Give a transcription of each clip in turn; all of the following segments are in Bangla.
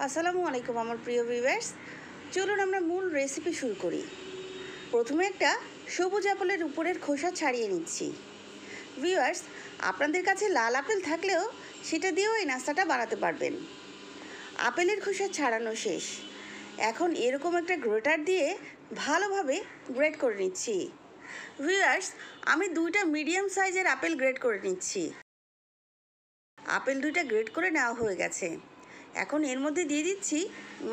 আসসালামু আলাইকুম আমার প্রিয় ভিউয়ার্স, চলুন আমরা মূল রেসিপি শুরু করি। প্রথমে একটা সবুজ আপেলের উপরের খোসা ছাড়িয়ে নিচ্ছি। ভিউয়ার্স, আপনাদের কাছে লাল আপেল থাকলেও সেটা দিয়েও এই নাস্তাটা বানাতে পারবেন। আপেলের খোসা ছাড়ানো শেষ। এখন এরকম একটা গ্রেটার দিয়ে ভালোভাবে গ্রেট করে নিচ্ছি। ভিউয়ার্স, আমি 2টা মিডিয়াম সাইজের আপেল গ্রেট করে নিচ্ছি। আপেল 2টা গ্রেট করে নেওয়া হয়ে গেছে। এখন এর মধ্যে দিয়ে দিচ্ছি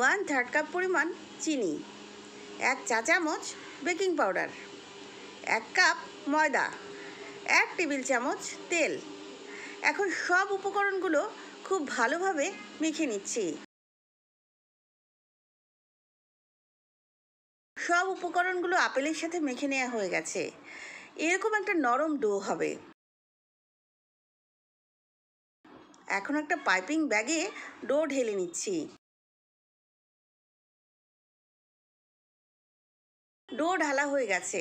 1/3 কাপ পরিমাণ চিনি, 1 চা চামচ বেকিং পাউডার, 1 কাপ ময়দা, 1 টেবিল চামচ তেল। এখন সব উপকরণগুলো খুব ভালোভাবে মেখে নিচ্ছি। সব উপকরণগুলো আপেলের সাথে মেখে নেওয়া হয়ে গেছে। এরকম একটা নরম ডো হবে। এখন একটা পাইপিং ব্যাগে ডো ঢেলে নিচ্ছি। ডো ঢালা হয়ে গেছে।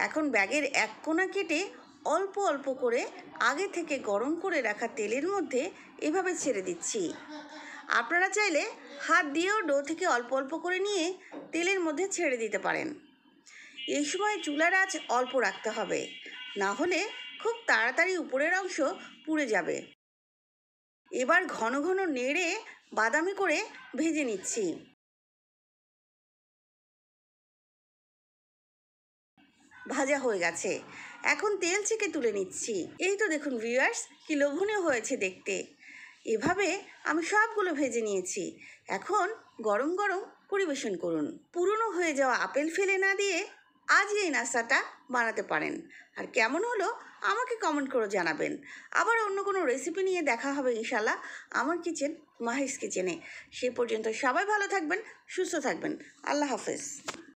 এখন ব্যাগের এক কোণা কেটে অল্প অল্প করে আগে থেকে গরম করে রাখা তেলের মধ্যে এভাবে ছেড়ে দিচ্ছি। আপনারা চাইলে হাত দিয়েও ডো থেকে অল্প অল্প করে নিয়ে তেলের মধ্যে ছেড়ে দিতে পারেন। এই সময় চুলার আঁচ অল্প রাখতে হবে, না হলে খুব তাড়াতাড়ি উপরের অংশ পুড়ে যাবে। এবার ঘন ঘন নেড়ে বাদামি করে ভেজে নিচ্ছি। ভাজা হয়ে গেছে। এখন তেল ছেঁকে তুলে নিচ্ছি। এই তো দেখুন ভিউয়ার্স, কি লোভনীয় হয়েছে দেখতে। এভাবে আমি সবগুলো ভেজে নিয়েছি। এখন গরম গরম পরিবেশন করুন। পুরনো হয়ে যাওয়া আপেল ফেলে না দিয়ে আজই এই নাস্তাটা বানাতে পারেন। আর কেমন হলো আমাকে কমেন্ট করে জানাবেন। আবার অন্য কোনো রেসিপি নিয়ে দেখা হবে ইনশাল্লাহ আমার কিচেন মাহিস কিচেনে। সে পর্যন্ত সবাই ভালো থাকবেন, সুস্থ থাকবেন। আল্লাহ হাফেজ।